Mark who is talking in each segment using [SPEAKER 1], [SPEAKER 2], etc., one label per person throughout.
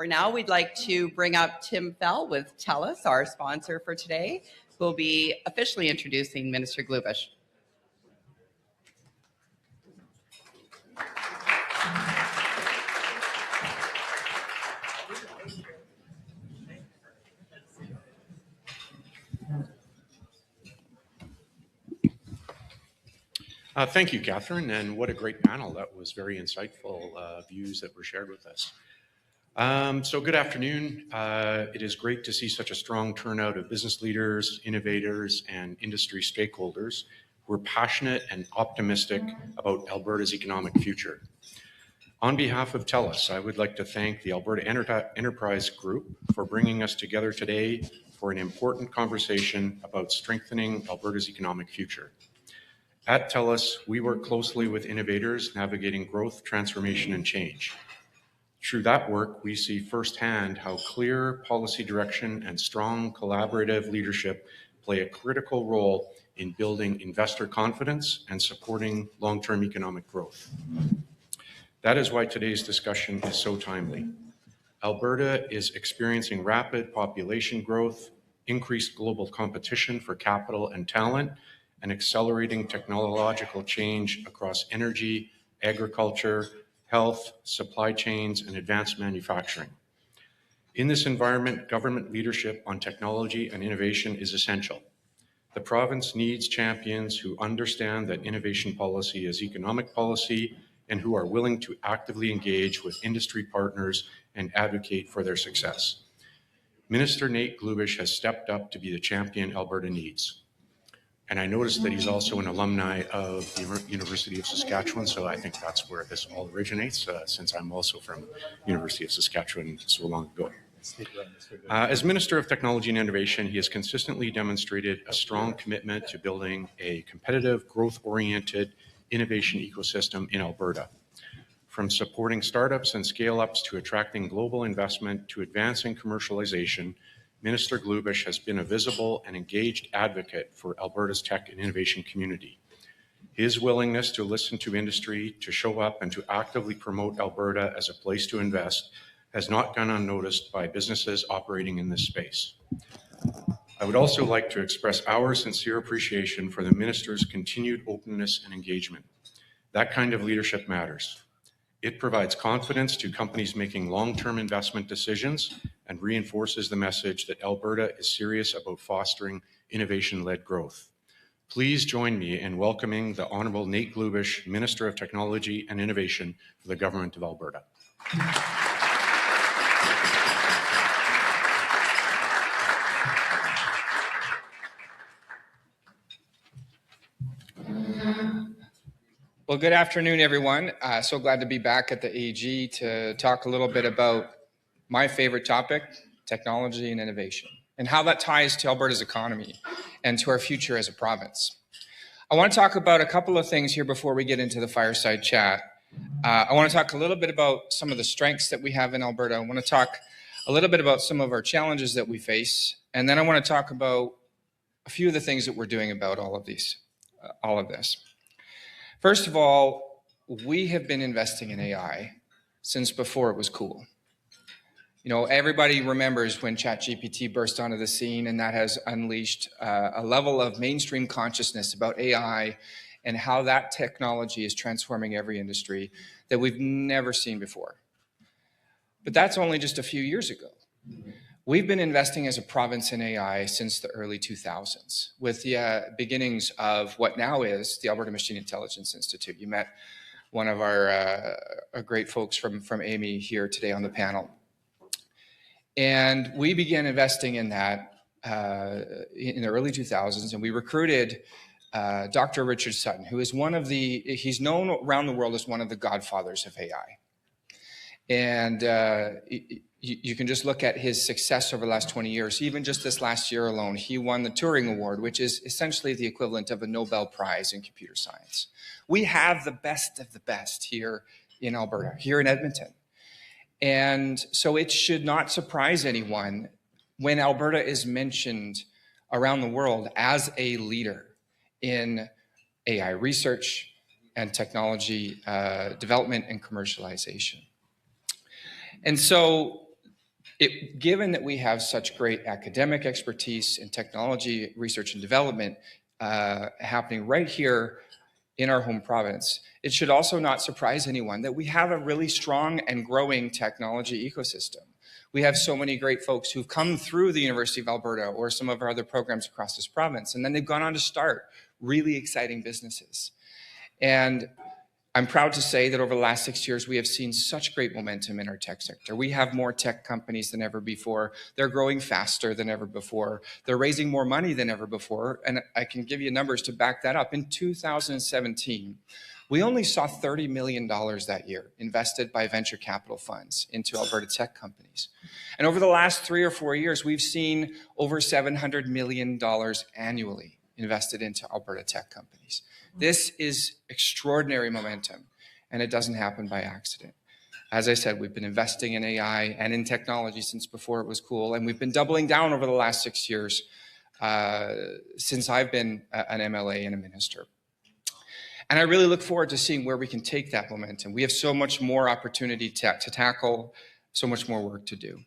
[SPEAKER 1] For now, we'd like to bring up Tim Fell with TELUS, our sponsor for today, who will be officially introducing Minister Glubish.
[SPEAKER 2] Thank you, Catherine, and what a great panel. That was very insightful views that were shared with us. So good afternoon. It is great to see such a strong turnout of business leaders, innovators, and industry stakeholders who are passionate and optimistic about Alberta's economic future. On behalf of TELUS, I would like to thank the Alberta Enterprise Group for bringing us together today for an important conversation about strengthening Alberta's economic future. At TELUS, we work closely with innovators navigating growth, transformation, and change. Through that work, we see firsthand how clear policy direction and strong collaborative leadership play a critical role in building investor confidence and supporting long-term economic growth. That is why today's discussion is so timely. Alberta is experiencing rapid population growth, increased global competition for capital and talent, and accelerating technological change across energy, agriculture, health, supply chains, and advanced manufacturing. In this environment, government leadership on technology and innovation is essential. The province needs champions who understand that innovation policy is economic policy and who are willing to actively engage with industry partners and advocate for their success. Minister Nate Glubish has stepped up to be the champion Alberta needs. And I noticed that he's also an alumni of the University of Saskatchewan, so I think that's where this all originates, since I'm also from University of Saskatchewan so long ago. As Minister of Technology and Innovation, he has consistently demonstrated a strong commitment to building a competitive, growth-oriented innovation ecosystem in Alberta. From supporting startups and scale-ups to attracting global investment to advancing commercialization, Minister Glubish has been a visible and engaged advocate for Alberta's tech and innovation community. His willingness to listen to industry, to show up, and to actively promote Alberta as a place to invest has not gone unnoticed by businesses operating in this space. I would also like to express our sincere appreciation for the Minister's continued openness and engagement. That kind of leadership matters. It provides confidence to companies making long-term investment decisions and reinforces the message that Alberta is serious about fostering innovation-led growth. Please join me in welcoming the Honourable Nate Glubish, Minister of Technology and Innovation for the Government of Alberta.
[SPEAKER 3] Well, good afternoon, everyone. So glad to be back at the AG to talk a little bit about my favorite topic, technology and innovation, and how that ties to Alberta's economy and to our future as a province. I want to talk about a couple of things here before we get into the fireside chat. I want to talk a little bit about some of the strengths that we have in Alberta. I want to talk a little bit about some of our challenges that we face, and then I want to talk about a few of the things that we're doing about all of this. First of all, we have been investing in AI since before it was cool. You know, everybody remembers when ChatGPT burst onto the scene, and that has unleashed a level of mainstream consciousness about AI and how that technology is transforming every industry that we've never seen before. But that's only just a few years ago. We've been investing as a province in AI since the early 2000s, with the beginnings of what now is the Alberta Machine Intelligence Institute. You met one of our great folks from AMI here today on the panel. And we began investing in that in the early 2000s, and we recruited Dr. Richard Sutton, who is he's known around the world as one of the godfathers of AI. And you can just look at his success over the last 20 years. Even just this last year alone, he won the Turing Award, which is essentially the equivalent of a Nobel Prize in computer science. We have the best of the best here in Alberta, here in Edmonton. And so it should not surprise anyone when Alberta is mentioned around the world as a leader in AI research and technology development and commercialization. And so Given that we have such great academic expertise in technology, research and development happening right here in our home province, it should also not surprise anyone that we have a really strong and growing technology ecosystem. We have so many great folks who've come through the University of Alberta or some of our other programs across this province, and then they've gone on to start really exciting businesses. And I'm proud to say that over the last 6 years, we have seen such great momentum in our tech sector. We have more tech companies than ever before. They're growing faster than ever before. They're raising more money than ever before. And I can give you numbers to back that up. In 2017, we only saw $30 million that year invested by venture capital funds into Alberta tech companies. And over the last 3 or 4 years, we've seen over $700 million annually invested into Alberta tech companies. This is extraordinary momentum, and it doesn't happen by accident. As I said, we've been investing in AI and in technology since before it was cool, and we've been doubling down over the last 6 years since I've been an MLA and a minister. And I really look forward to seeing where we can take that momentum. We have so much more opportunity to tackle, so much more work to do.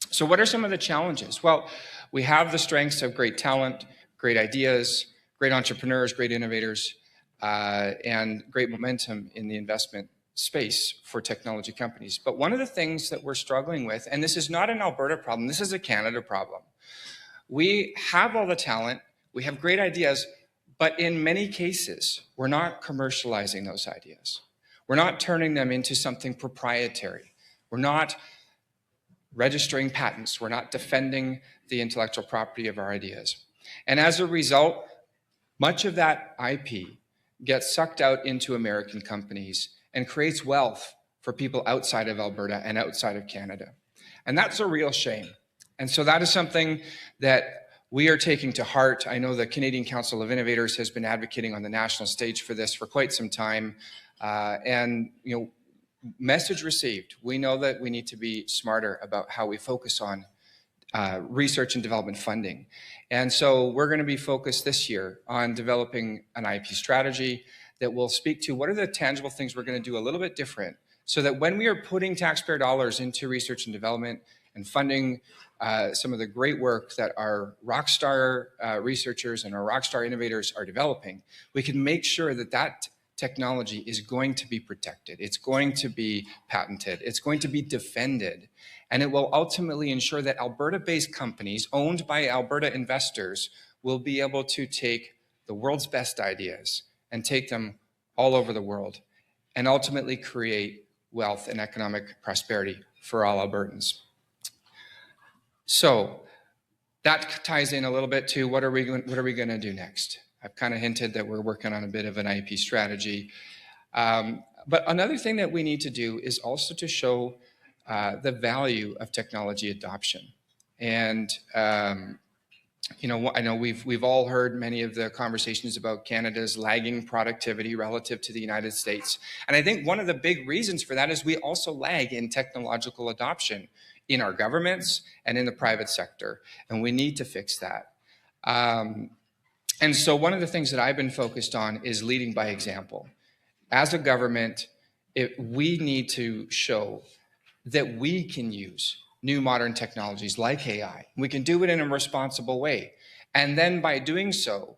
[SPEAKER 3] So what are some of the challenges? Well, we have the strengths of great talent, great ideas, great entrepreneurs, great innovators, and great momentum in the investment space for technology companies. But one of the things that we're struggling with, and this is not an Alberta problem, this is a Canada problem. We have all the talent, we have great ideas, but in many cases, we're not commercializing those ideas. We're not turning them into something proprietary. We're not registering patents. We're not defending the intellectual property of our ideas. And as a result, much of that IP gets sucked out into American companies and creates wealth for people outside of Alberta and outside of Canada. And that's a real shame. And so that is something that we are taking to heart. I know the Canadian Council of Innovators has been advocating on the national stage for this for quite some time. And, message received. We know that we need to be smarter about how we focus on research and development funding. And so we're going to be focused this year on developing an IP strategy that will speak to what are the tangible things we're going to do a little bit different so that when we are putting taxpayer dollars into research and development and funding some of the great work that our rockstar researchers and our rockstar innovators are developing, we can make sure that that technology is going to be protected. It's going to be patented. It's going to be defended. And it will ultimately ensure that Alberta-based companies owned by Alberta investors will be able to take the world's best ideas and take them all over the world and ultimately create wealth and economic prosperity for all Albertans. So that ties in a little bit to what are we going to do next? I've kind of hinted that we're working on a bit of an IP strategy. But another thing that we need to do is also to show the value of technology adoption. And, I know we've all heard many of the conversations about Canada's lagging productivity relative to the United States. And I think one of the big reasons for that is we also lag in technological adoption in our governments and in the private sector. And we need to fix that. And so one of the things that I've been focused on is leading by example. As a government, we need to show that we can use new modern technologies like AI. We can do it in a responsible way. And then by doing so,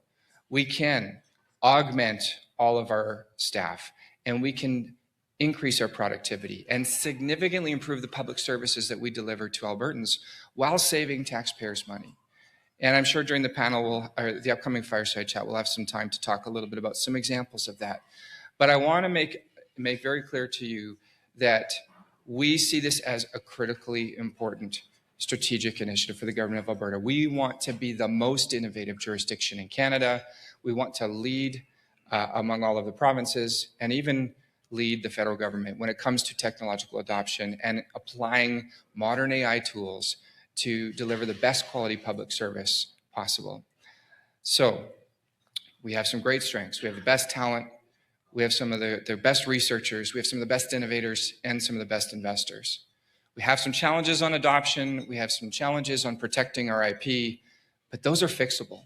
[SPEAKER 3] we can augment all of our staff and we can increase our productivity and significantly improve the public services that we deliver to Albertans while saving taxpayers' money. And I'm sure during the panel, or the upcoming fireside chat, we'll have some time to talk a little bit about some examples of that. But I want to make very clear to you that we see this as a critically important strategic initiative for the government of Alberta. We want to be the most innovative jurisdiction in Canada. We want to lead among all of the provinces and even lead the federal government when it comes to technological adoption and applying modern AI tools to deliver the best quality public service possible. So we have some great strengths. We have the best talent. We have some of the best researchers. We have some of the best innovators and some of the best investors. We have some challenges on adoption. We have some challenges on protecting our IP, but those are fixable.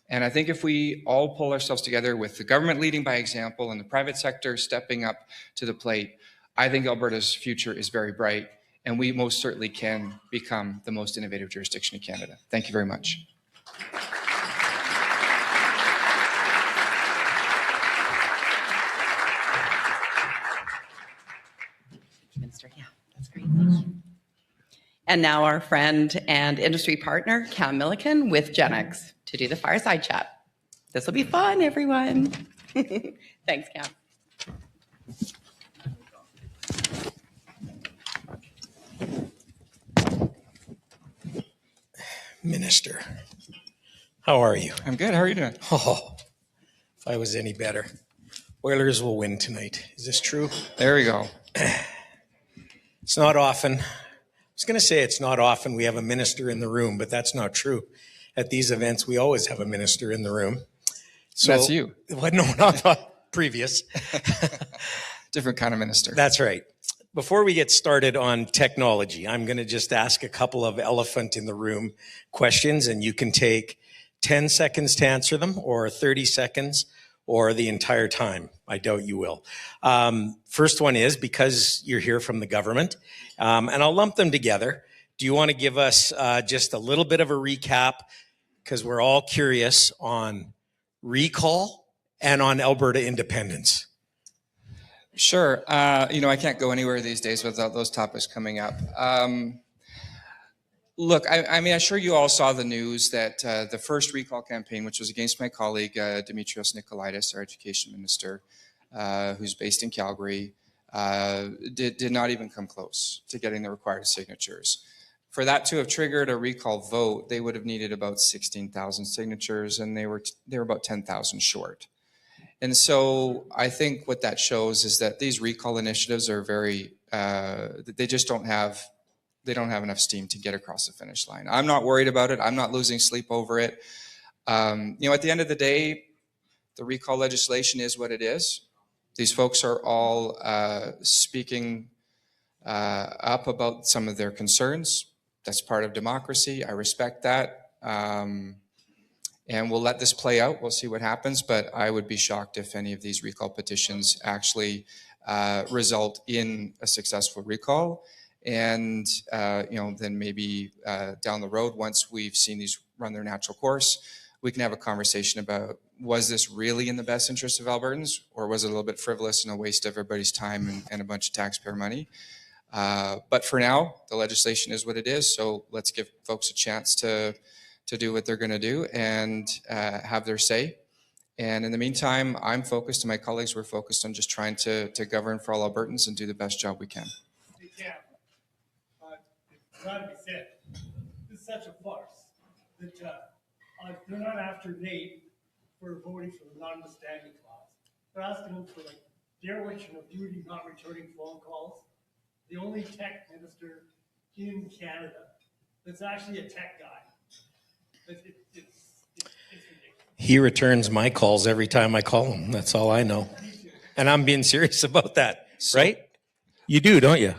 [SPEAKER 3] And I think if we all pull ourselves together with the government leading by example and the private sector stepping up to the plate, I think Alberta's future is very bright. and we most certainly can become the most innovative jurisdiction in Canada. Thank you very much.
[SPEAKER 1] Minister, yeah, that's great. And now our friend and industry partner, Cam Milliken with Genex, to do the fireside chat. This will be fun, everyone. Thanks, Cam.
[SPEAKER 4] Minister, how are you?
[SPEAKER 3] I'm good. How are you doing?
[SPEAKER 4] Oh, if I was any better. Oilers will win tonight. Is this true?
[SPEAKER 3] There we go.
[SPEAKER 4] It's not often. I was going to say it's not often we have a minister in the room, but that's not true. At these events, we always have a minister in the room. So,
[SPEAKER 3] That's you.
[SPEAKER 4] Well, no, not previous.
[SPEAKER 3] Different kind of minister.
[SPEAKER 4] That's right. Before we get started on technology, I'm going to just ask a couple of elephant in the room questions, and you can take 10 seconds to answer them, or 30 seconds, or the entire time. I doubt you will. First one is, because you're here from the government, and I'll lump them together. Do you want to give us just a little bit of a recap, because we're all curious on recall and on Alberta independence?
[SPEAKER 3] Sure. I can't go anywhere these days without those topics coming up. Look, I'm sure you all saw the news that the first recall campaign, which was against my colleague, Dimitrios Nicolaitis, our education minister, who's based in Calgary, did not even come close to getting the required signatures. For that to have triggered a recall vote, they would have needed about 16,000 signatures, and they were about 10,000 short. And so I think what that shows is that these recall initiatives are very, they don't have enough steam to get across the finish line. I'm not worried about it. I'm not losing sleep over it. At the end of the day, the recall legislation is what it is. These folks are all speaking up about some of their concerns. That's part of democracy. I respect that. And we'll let this play out. We'll see what happens. But I would be shocked if any of these recall petitions actually result in a successful recall. And, then maybe down the road, once we've seen these run their natural course, we can have a conversation about, was this really in the best interest of Albertans, or was it a little bit frivolous and a waste of everybody's time and a bunch of taxpayer money? But for now, the legislation is what it is. So let's give folks a chance to do what they're going to do and have their say. And in the meantime, I'm focused, and my colleagues were focused on just trying to govern for all Albertans and do the best job we can.
[SPEAKER 5] Hey, Cam, it's got to be said, this is such a farce that they're not after Nate for voting for the non-withstanding clause. They're asking him for dereliction of duty, not returning phone calls. The only tech minister in Canada that's actually a tech guy. It's ridiculous.
[SPEAKER 4] He returns my calls every time I call him. That's all I know. And I'm being serious about that, right? You do, don't you?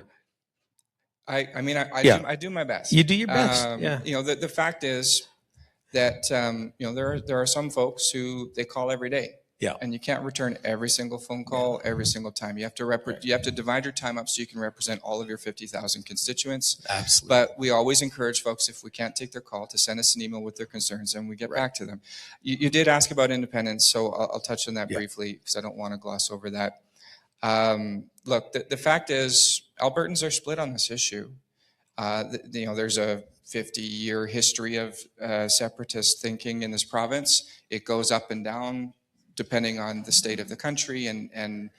[SPEAKER 3] I do my best.
[SPEAKER 4] You do your best, yeah.
[SPEAKER 3] The fact is that, there are some folks who they call every day.
[SPEAKER 4] Yeah.
[SPEAKER 3] And you can't return every single phone call every single time. You have to divide your time up so you can represent all of your 50,000 constituents.
[SPEAKER 4] Absolutely.
[SPEAKER 3] But we always encourage folks, if we can't take their call, to send us an email with their concerns, and we get back to them. You did ask about independence, so I'll touch on that briefly, because I don't want to gloss over that. Look, the fact is, Albertans are split on this issue. There's a 50-year history of separatist thinking in this province. It goes up and down depending on the state of the country and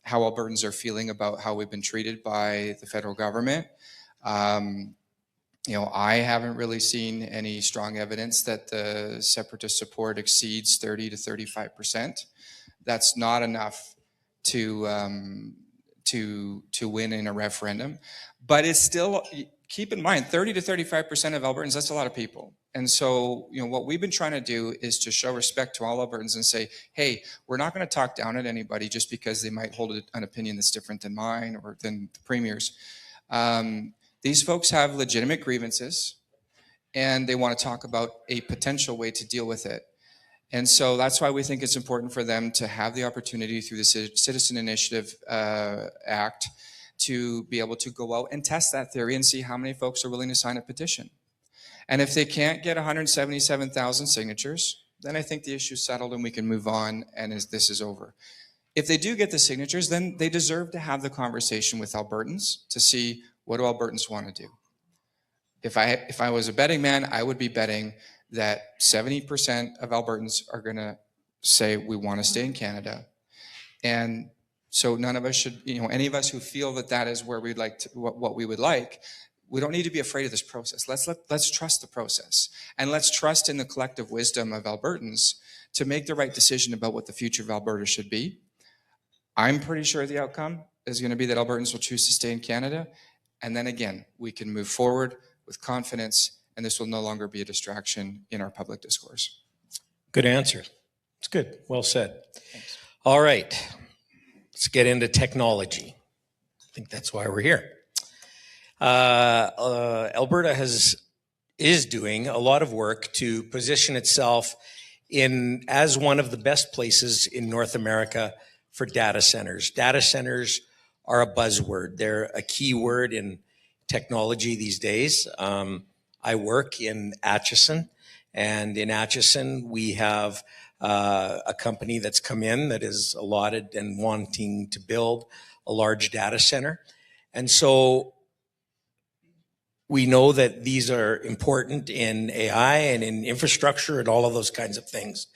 [SPEAKER 3] how Albertans are feeling about how we've been treated by the federal government. I haven't really seen any strong evidence that the separatist support exceeds 30 to 35%. That's not enough to win in a referendum, but it's still, keep in mind, 30 to 35% of Albertans, that's a lot of people. And so, what we've been trying to do is to show respect to all Albertans and say, hey, we're not going to talk down at anybody just because they might hold an opinion that's different than mine or than the Premier's. These folks have legitimate grievances, and they want to talk about a potential way to deal with it. And so that's why we think it's important for them to have the opportunity through the Citizen Initiative Act to be able to go out and test that theory and see how many folks are willing to sign a petition. And if they can't get 177,000 signatures, then I think the issue's settled and we can move on and this is over. If they do get the signatures, then they deserve to have the conversation with Albertans to see what do Albertans want to do. If I was a betting man, I would be betting that 70% of Albertans are going to say we want to stay in Canada. And so none of us should, any of us who feel that that is where we'd like to, what we would like, we don't need to be afraid of this process. Let's trust the process. And let's trust in the collective wisdom of Albertans to make the right decision about what the future of Alberta should be. I'm pretty sure the outcome is going to be that Albertans will choose to stay in Canada. And then again, we can move forward with confidence, and this will no longer be a distraction in our public discourse.
[SPEAKER 4] Good answer. It's good. Well said.
[SPEAKER 3] Thanks.
[SPEAKER 4] All right. Let's get into technology. I think that's why we're here. Alberta is doing a lot of work to position itself as one of the best places in North America for data centers. Data centers are a buzzword. They're a key word in technology these days. I work in Atchison, and in Atchison we have a company that's come in that is allotted and wanting to build a large data center. And so we know that these are important in AI and in infrastructure and all of those kinds of things.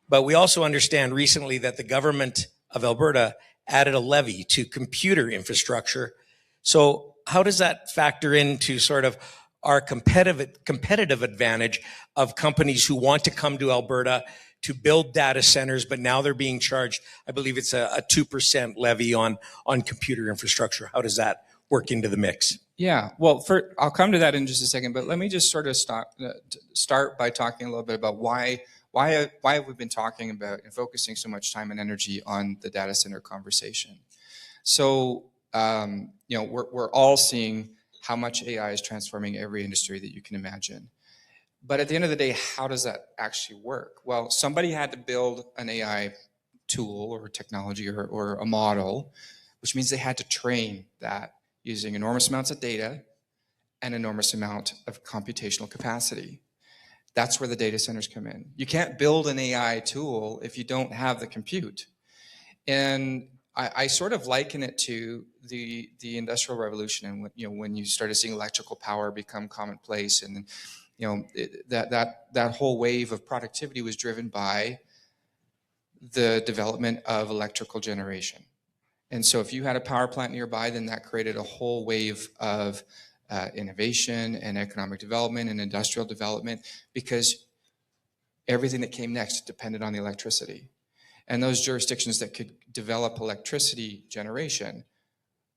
[SPEAKER 4] But we also understand recently that the government of Alberta added a levy to computer infrastructure. So how does that factor into sort of our competitive advantage of companies who want to come to Alberta to build data centers, but now they're being charged, I believe it's a 2% levy on computer infrastructure. How does that work into the mix?
[SPEAKER 3] Yeah, well, I'll come to that in just a second, but let me just sort of start by talking a little bit about why have we been talking about and focusing so much time and energy on the data center conversation. So, we're all seeing how much AI is transforming every industry that you can imagine. But at the end of the day, how does that actually work? Well, somebody had to build an AI tool or technology or a model, which means they had to train that using enormous amounts of data and enormous amount of computational capacity. That's where the data centers come in. You can't build an AI tool if you don't have the compute. And I sort of liken it to the Industrial Revolution, and when you started seeing electrical power become commonplace, and that whole wave of productivity was driven by the development of electrical generation. And so if you had a power plant nearby, then that created a whole wave of innovation and economic development and industrial development, because everything that came next depended on the electricity. And those jurisdictions that could develop electricity generation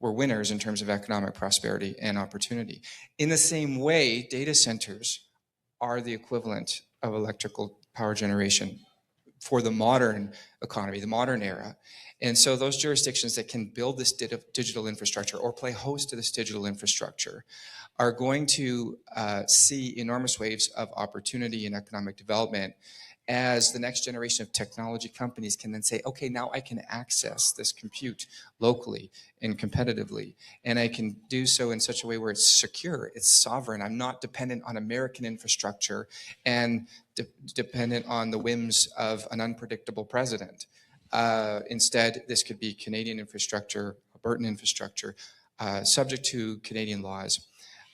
[SPEAKER 3] were winners in terms of economic prosperity and opportunity. In the same way, data centers are the equivalent of electrical power generation for the modern economy, the modern era. And so those jurisdictions that can build this digital infrastructure or play host to this digital infrastructure are going to see enormous waves of opportunity and economic development as the next generation of technology companies can then say, okay, now I can access this compute locally and competitively, and I can do so in such a way where it's secure, it's sovereign. I'm not dependent on American infrastructure and dependent on the whims of an unpredictable president. Instead, this could be Canadian infrastructure, Albertan infrastructure, subject to Canadian laws.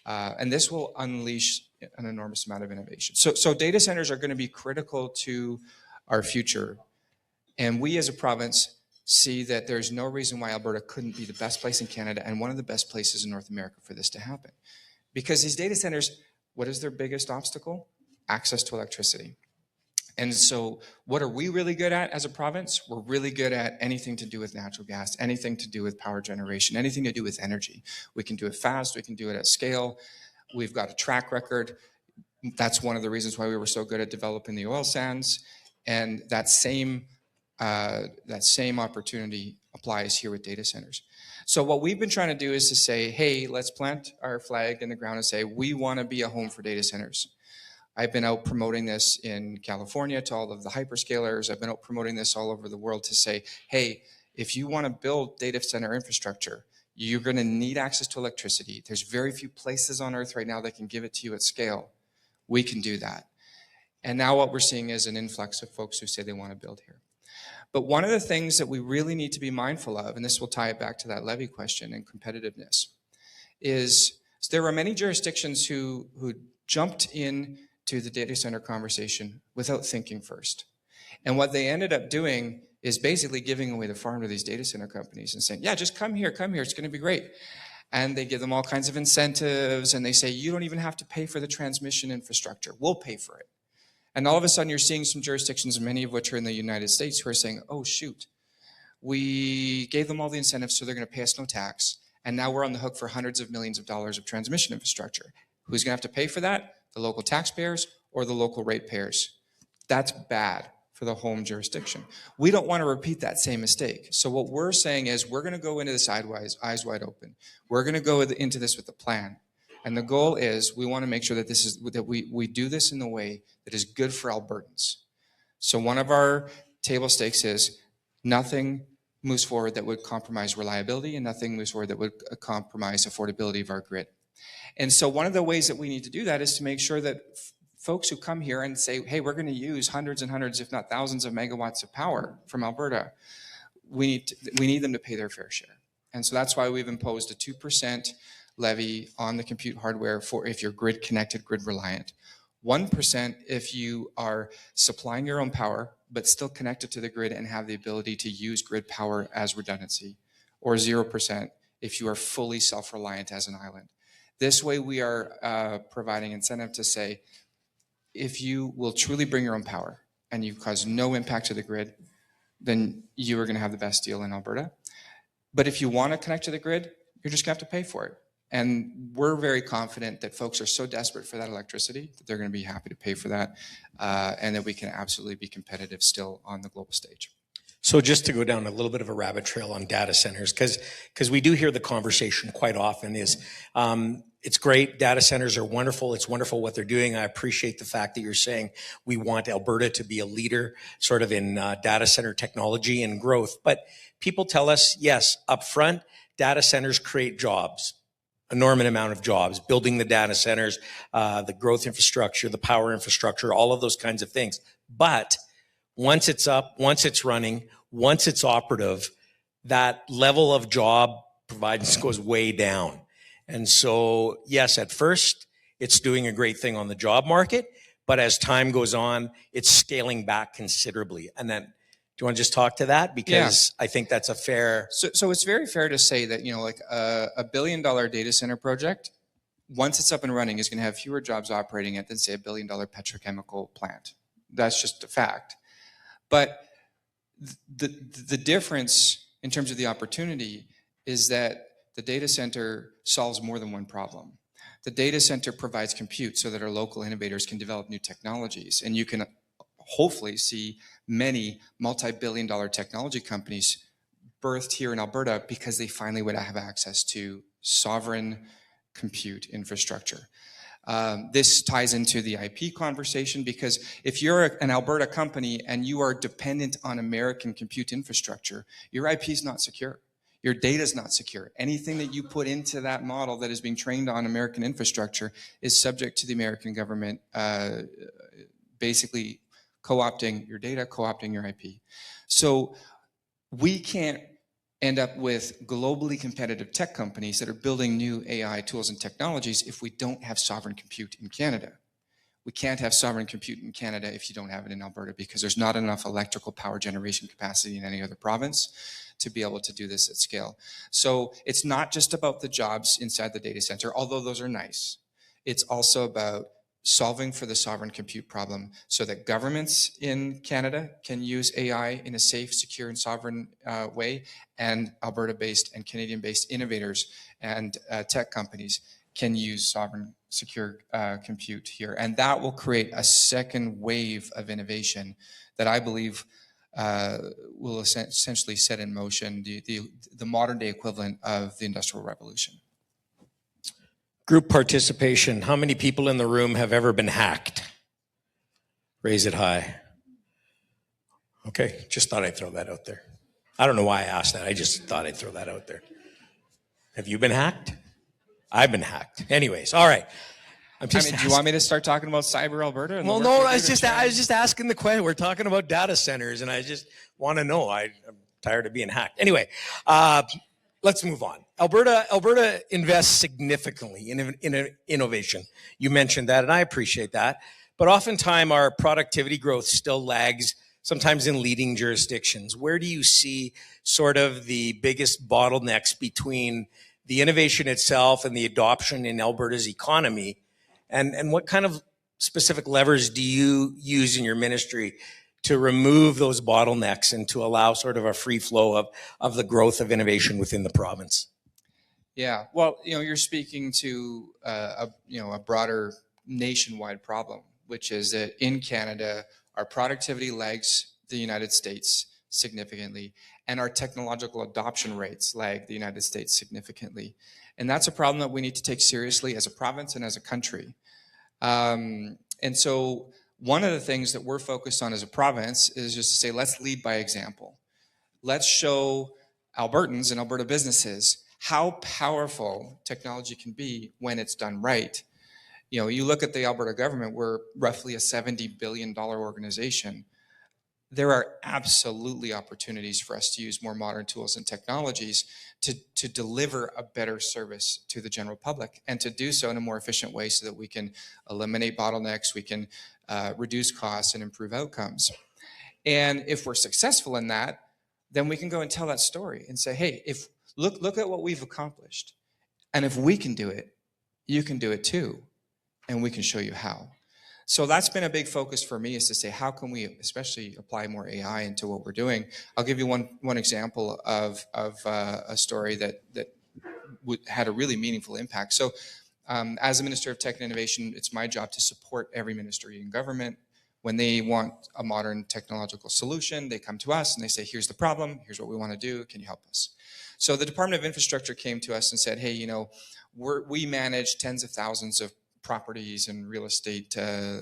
[SPEAKER 3] And this will unleash an enormous amount of innovation. So data centers are going to be critical to our future. And we as a province see that there's no reason why Alberta couldn't be the best place in Canada and one of the best places in North America for this to happen. Because these data centers, what is their biggest obstacle? Access to electricity. And so what are we really good at as a province? We're really good at anything to do with natural gas, anything to do with power generation, anything to do with energy. We can do it fast, we can do it at scale. We've got a track record. That's one of the reasons why we were so good at developing the oil sands. And that same opportunity applies here with data centers. So what we've been trying to do is to say, hey, let's plant our flag in the ground and say, we want to be a home for data centers. I've been out promoting this in California to all of the hyperscalers. I've been out promoting this all over the world to say, hey, if you want to build data center infrastructure, You're going to need access to electricity. There's very few places on Earth right now that can give it to you at scale. We can do that. And now what we're seeing is an influx of folks who say they want to build here. But one of the things that we really need to be mindful of, and this will tie it back to that levy question and competitiveness, is there are many jurisdictions who jumped into the data center conversation without thinking first. And what they ended up doing is basically giving away the farm to these data center companies and saying, yeah, just come here, it's going to be great. And they give them all kinds of incentives, and they say, you don't even have to pay for the transmission infrastructure. We'll pay for it. And all of a sudden, you're seeing some jurisdictions, many of which are in the United States, who are saying, oh, shoot, we gave them all the incentives, so they're going to pay us no tax. And now we're on the hook for hundreds of millions of dollars of transmission infrastructure. Who's going to have to pay for that? The local taxpayers or the local ratepayers. That's bad for the home jurisdiction. We don't want to repeat that same mistake. So what we're saying is we're going to go into this eyes wide open. We're going to go into this with a plan. And the goal is we want to make sure that we do this in the way that is good for Albertans. So one of our table stakes is nothing moves forward that would compromise reliability, and nothing moves forward that would compromise affordability of our grid. And so one of the ways that we need to do that is to make sure that folks who come here and say, hey, we're going to use hundreds and hundreds, if not thousands of megawatts of power from Alberta, we need them to pay their fair share. And so that's why we've imposed a 2% levy on the compute hardware for if you're grid connected, grid reliant. 1% if you are supplying your own power, but still connected to the grid and have the ability to use grid power as redundancy, or 0% if you are fully self-reliant as an island. This way we are providing incentive to say, if you will truly bring your own power and you cause no impact to the grid, then you are going to have the best deal in Alberta. But if you want to connect to the grid, you're just going to have to pay for it. And we're very confident that folks are so desperate for that electricity that they're going to be happy to pay for that, and that we can absolutely be competitive still on the global stage.
[SPEAKER 4] So just to go down a little bit of a rabbit trail on data centers, because we do hear the conversation quite often is, it's great, data centers are wonderful, it's wonderful what they're doing. I appreciate the fact that you're saying we want Alberta to be a leader sort of in data center technology and growth. But people tell us, yes, upfront, data centers create jobs. Enormous amount of jobs, building the data centers, the growth infrastructure, the power infrastructure, all of those kinds of things. But once it's up, once it's running, once it's operative, that level of job providence goes way down. And so, yes, at first, it's doing a great thing on the job market, but as time goes on, it's scaling back considerably. And then, do you want to just talk to that? Because I think that's a fair...
[SPEAKER 3] So it's very fair to say that, like a $1 billion data center project, once it's up and running, is going to have fewer jobs operating it than, say, a $1 billion petrochemical plant. That's just a fact. But the difference in terms of the opportunity is that the data center solves more than one problem. The data center provides compute so that our local innovators can develop new technologies, and you can hopefully see many multi-billion-dollar technology companies birthed here in Alberta because they finally would have access to sovereign compute infrastructure. This ties into the IP conversation, because if you're an Alberta company and you are dependent on American compute infrastructure, your IP is not secure. Your data is not secure. Anything that you put into that model that is being trained on American infrastructure is subject to the American government basically co-opting your data, co-opting your IP. So we can't end up with globally competitive tech companies that are building new AI tools and technologies if we don't have sovereign compute in Canada. We can't have sovereign compute in Canada if you don't have it in Alberta, because there's not enough electrical power generation capacity in any other province to be able to do this at scale. So it's not just about the jobs inside the data center, although those are nice. It's also about solving for the sovereign compute problem so that governments in Canada can use AI in a safe, secure, and sovereign way, and Alberta-based and Canadian-based innovators and tech companies can use sovereign, secure compute here. And that will create a second wave of innovation that I believe will essentially set in motion the modern-day equivalent of the Industrial Revolution.
[SPEAKER 4] Group participation. How many people in the room have ever been hacked? Raise it high. Okay, just thought I'd throw that out there. I don't know why I asked that. I just thought I'd throw that out there. Have you been hacked? I've been hacked. Anyways, all right. I'm
[SPEAKER 3] I
[SPEAKER 4] just
[SPEAKER 3] mean, do you want me to start talking about Cyber Alberta? And the
[SPEAKER 4] Well,
[SPEAKER 3] work
[SPEAKER 4] no,
[SPEAKER 3] we
[SPEAKER 4] I
[SPEAKER 3] do
[SPEAKER 4] was
[SPEAKER 3] to
[SPEAKER 4] just
[SPEAKER 3] try
[SPEAKER 4] I was just asking the question. We're talking about data centers, and I just want to know. I'm tired of being hacked. Anyway, let's move on. Alberta invests significantly in innovation. You mentioned that, and I appreciate that. But oftentimes, our productivity growth still lags, sometimes in leading jurisdictions. Where do you see sort of the biggest bottlenecks between the innovation itself and the adoption in Alberta's economy? And what kind of specific levers do you use in your ministry to remove those bottlenecks and to allow sort of a free flow of the growth of innovation within the province?
[SPEAKER 3] Yeah, well, you're speaking to a broader nationwide problem, which is that in Canada, our productivity lags the United States significantly, and our technological adoption rates lag the United States significantly. And that's a problem that we need to take seriously as a province and as a country. And so one of the things that we're focused on as a province is just to say, let's lead by example. Let's show Albertans and Alberta businesses how powerful technology can be when it's done right. You look at the Alberta government, we're roughly a $70 billion organization. There are absolutely opportunities for us to use more modern tools and technologies to deliver a better service to the general public, and to do so in a more efficient way so that we can eliminate bottlenecks, we can reduce costs and improve outcomes. And if we're successful in that, then we can go and tell that story and say, hey, look at what we've accomplished. And if we can do it, you can do it too. And we can show you how. So that's been a big focus for me, is to say, how can we especially apply more AI into what we're doing? I'll give you one example of a story that had a really meaningful impact. So as a Minister of Tech and Innovation, it's my job to support every ministry in government. When they want a modern technological solution, they come to us and they say, here's the problem, here's what we want to do, can you help us? So the Department of Infrastructure came to us and said, hey, we manage tens of thousands of properties and real estate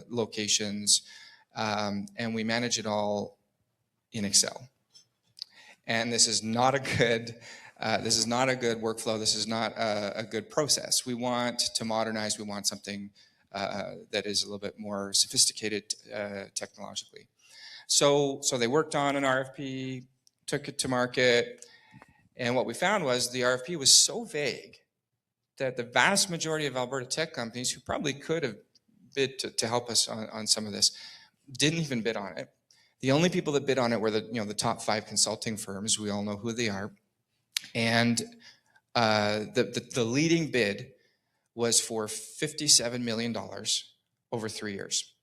[SPEAKER 3] locations, and we manage it all in Excel. And this is not a good workflow. This is not a good process. We want to modernize. We want something that is a little bit more sophisticated technologically. So they worked on an RFP, took it to market, and what we found was the RFP was so vague that the vast majority of Alberta tech companies, who probably could have bid to help us on some of this, didn't even bid on it. The only people that bid on it were the top 5 consulting firms. We all know who they are. And the leading bid was for $57 million over 3 years.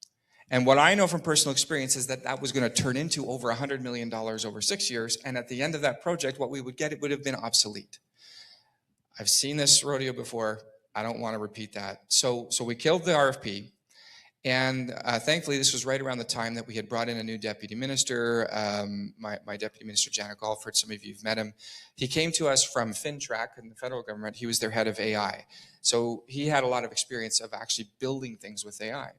[SPEAKER 3] And what I know from personal experience is that was going to turn into over $100 million over 6 years. And at the end of that project, what we would get, it would have been obsolete. I've seen this rodeo before. I don't want to repeat that. So we killed the RFP. And thankfully, this was right around the time that we had brought in a new deputy minister, my deputy minister, Janet Galford. Some of you have met him. He came to us from FinTrack in the federal government. He was their head of AI. So he had a lot of experience of actually building things with AI.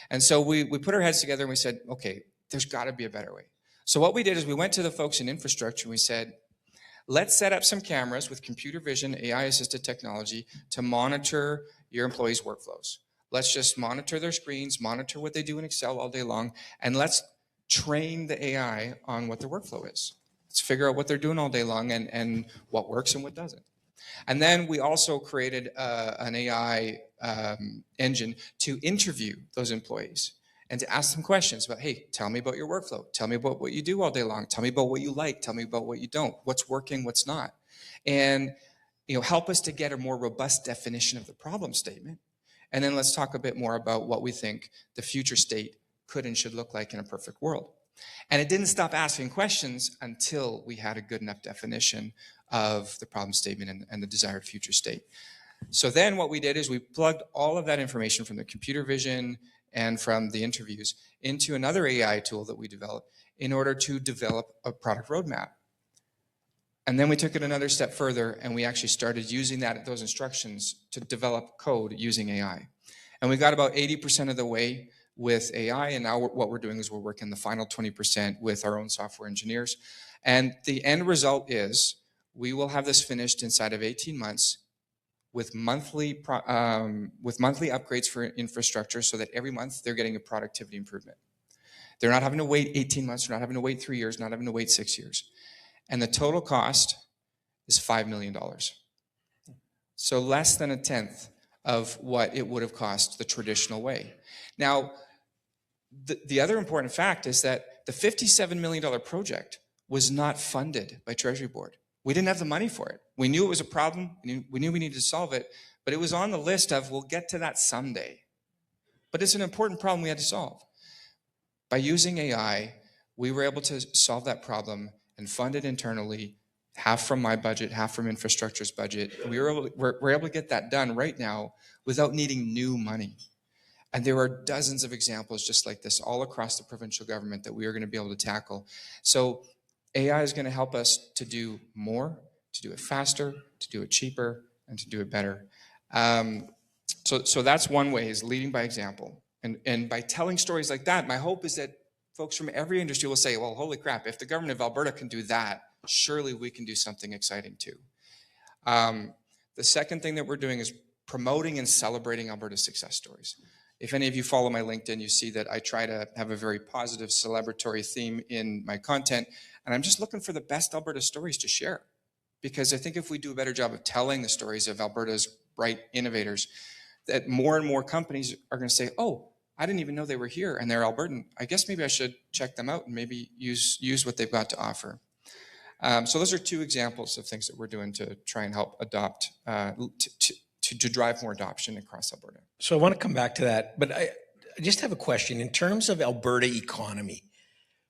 [SPEAKER 3] And so we put our heads together and we said, okay, there's got to be a better way. So what we did is we went to the folks in infrastructure and we said, let's set up some cameras with computer vision, AI-assisted technology to monitor your employees' workflows. Let's just monitor their screens, monitor what they do in Excel all day long, and let's train the AI on what their workflow is. Let's figure out what they're doing all day long and what works and what doesn't. And then we also created an AI engine to interview those employees and to ask them questions about, hey, tell me about your workflow. Tell me about what you do all day long. Tell me about what you like. Tell me about what you don't. What's working, what's not. And help us to get a more robust definition of the problem statement. And then let's talk a bit more about what we think the future state could and should look like in a perfect world. And it didn't stop asking questions until we had a good enough definition of the problem statement and the desired future state. So then what we did is we plugged all of that information from the computer vision and from the interviews into another AI tool that we developed in order to develop a product roadmap. And then we took it another step further and we actually started using those instructions to develop code using AI. And we got about 80% of the way with AI, and now what we're doing is we're working the final 20% with our own software engineers. And the end result is We will have this finished inside of 18 months with monthly upgrades for infrastructure so that every month they're getting a productivity improvement. They're not having to wait 18 months, they're not having to wait 3 years, not having to wait 6 years. And the total cost is $5 million. So less than a tenth of what it would have cost the traditional way. Now, the other important fact is that the $57 million project was not funded by Treasury Board. We didn't have the money for it. We knew it was a problem. We knew we needed to solve it, but it was on the list of we'll get to that someday. But it's an important problem we had to solve. By using AI, we were able to solve that problem and fund it internally, half from my budget, half from infrastructure's budget. We're able to get that done right now without needing new money. And there are dozens of examples just like this all across the provincial government that we are going to be able to tackle. So AI is going to help us to do more, to do it faster, to do it cheaper, and to do it better. So that's one way, is leading by example. And by telling stories like that, my hope is that folks from every industry will say, well, holy crap, if the government of Alberta can do that, surely we can do something exciting too. The second thing that we're doing is promoting and celebrating Alberta's success stories. If any of you follow my LinkedIn, you see that I try to have a very positive celebratory theme in my content, and I'm just looking for the best Alberta stories to share. Because I think if we do a better job of telling the stories of Alberta's bright innovators, that more and more companies are going to say, oh, I didn't even know they were here and they're Albertan. I guess maybe I should check them out and maybe use what they've got to offer. So those are two examples of things that we're doing to try and help adopt, to drive more adoption across Alberta.
[SPEAKER 4] So I want to come back to that, but I just have a question. In terms of Alberta economy,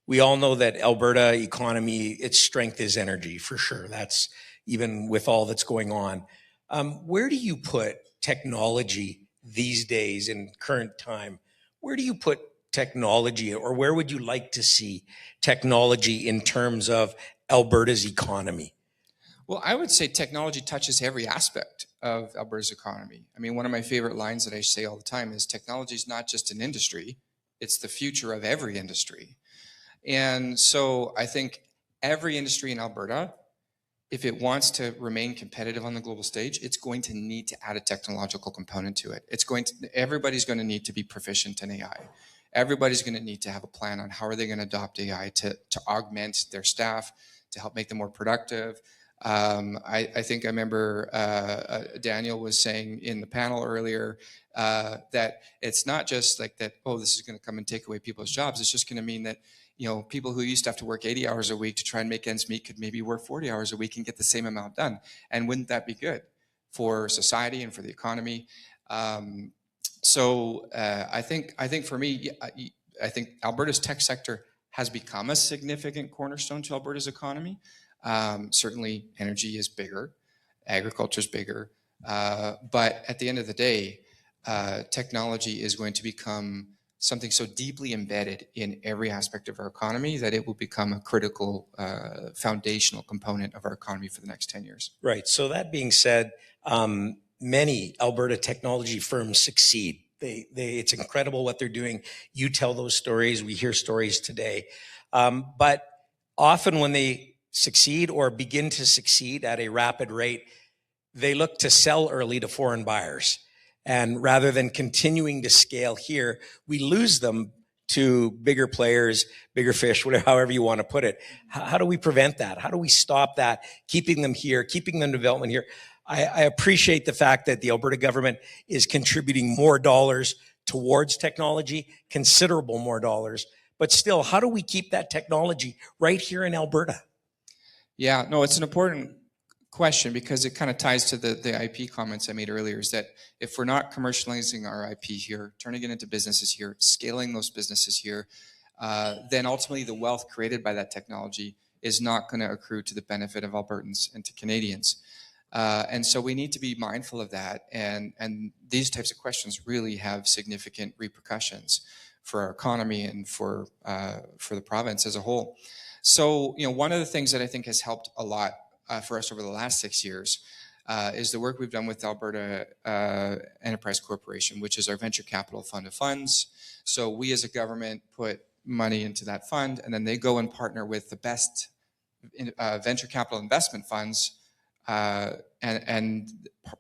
[SPEAKER 4] we all know that Alberta economy, its strength is energy, for sure. That's even with all that's going on. Where do you put technology these days in current time? Where do you put technology, or where would you like to see technology in terms of Alberta's economy?
[SPEAKER 3] Well, I would say technology touches every aspect of Alberta's economy. I mean, one of my favorite lines that I say all the time is technology is not just an industry, it's the future of every industry. And so I think every industry in Alberta, if it wants to remain competitive on the global stage, it's going to need to add a technological component to it. Everybody's going to need to be proficient in AI. Everybody's going to need to have a plan on how are they going to adopt AI to augment their staff, to help make them more productive. I think I remember Daniel was saying in the panel earlier that it's not just like that, oh, this is going to come and take away people's jobs. It's just going to mean that, you know, people who used to have to work 80 hours a week to try and make ends meet could maybe work 40 hours a week and get the same amount done. And wouldn't that be good for society and for the economy? So I think for me, I think Alberta's tech sector has become a significant cornerstone to Alberta's economy. Certainly energy is bigger, agriculture is bigger, but at the end of the day, technology is going to become something so deeply embedded in every aspect of our economy that it will become a critical foundational component of our economy for the next 10 years.
[SPEAKER 4] Right. So that being said, many Alberta technology firms succeed. It's incredible what they're doing. You tell those stories. We hear stories today. But often when they succeed or begin to succeed at a rapid rate, they look to sell early to foreign buyers. And rather than continuing to scale here, we lose them to bigger players, bigger fish, whatever, however you want to put it. How do we prevent that? How do we stop that, keeping them here, keeping them development here? I appreciate the fact that the Alberta government is contributing more dollars towards technology, considerable more dollars. But still, how do we keep that technology right here in Alberta?
[SPEAKER 3] Yeah, no, it's an important question because it kind of ties to the IP comments I made earlier, is that if we're not commercializing our IP here, turning it into businesses here, scaling those businesses here, then ultimately the wealth created by that technology is not going to accrue to the benefit of Albertans and to Canadians. And so we need to be mindful of that. And these types of questions really have significant repercussions for our economy and for the province as a whole. So, you know, one of the things that I think has helped a lot for us over the last 6 years is the work we've done with Alberta Enterprise Corporation, which is our venture capital fund of funds. So we as a government put money into that fund, and then they go and partner with the best venture capital investment funds And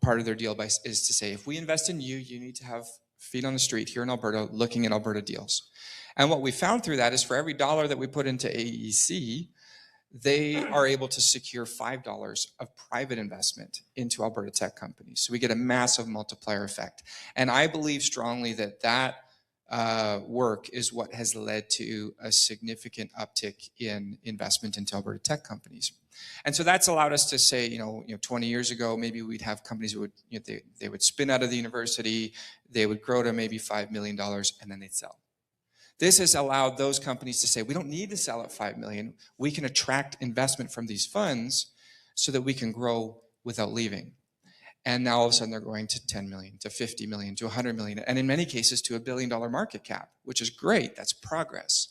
[SPEAKER 3] part of their deal is to say, if we invest in you, you need to have feet on the street here in Alberta looking at Alberta deals. And what we found through that is for every dollar that we put into AEC, they are able to secure $5 of private investment into Alberta tech companies. So we get a massive multiplier effect. And I believe strongly that that work is what has led to a significant uptick in investment into Alberta tech companies. And so that's allowed us to say, 20 years ago, maybe we'd have companies that would, they would spin out of the university, they would grow to maybe $5 million, and then they'd sell. This has allowed those companies to say, we don't need to sell at $5 million. We can attract investment from these funds so that we can grow without leaving. And now all of a sudden they're going to 10 million, to 50 million, to 100 million, and in many cases to $1 billion market cap, which is great. That's progress.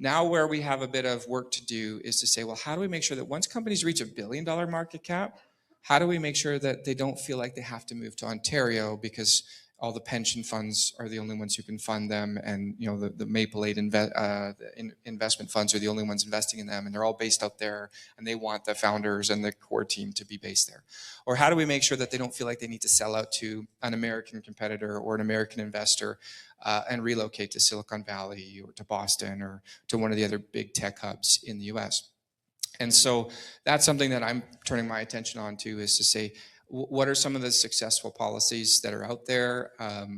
[SPEAKER 3] Now where we have a bit of work to do is to say, well, how do we make sure that once companies reach $1 billion market cap, how do we make sure that they don't feel like they have to move to Ontario because all the pension funds are the only ones who can fund them, and the Maple 8 investment funds are the only ones investing in them, and they're all based out there, and they want the founders and the core team to be based there? Or how do we make sure that they don't feel like they need to sell out to an American competitor or an American investor and relocate to Silicon Valley or to Boston or to one of the other big tech hubs in the US? And so that's something that I'm turning my attention on to, is to say, what are some of the successful policies that are out there?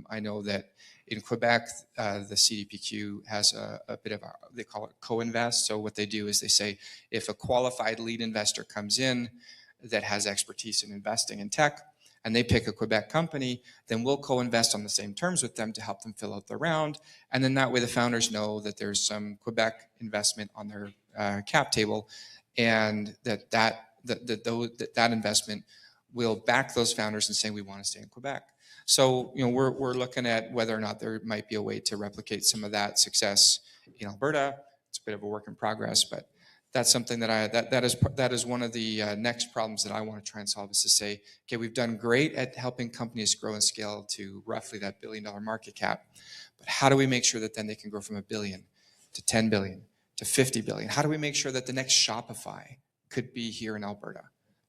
[SPEAKER 3] I know that in Quebec, the CDPQ has a bit of they call it co-invest. So what they do is they say, if a qualified lead investor comes in that has expertise in investing in tech, and they pick a Quebec company, then we'll co-invest on the same terms with them to help them fill out the round. And then that way the founders know that there's some Quebec investment on their cap table, and that investment will back those founders and say, we want to stay in Quebec. So, we're looking at whether or not there might be a way to replicate some of that success in Alberta. It's a bit of a work in progress, but that's something that that is one of the next problems that I want to try and solve, is to say, okay, we've done great at helping companies grow and scale to roughly that $1 billion market cap, but how do we make sure that then they can grow from $1 billion to 10 billion to 50 billion? How do we make sure that the next Shopify could be here in Alberta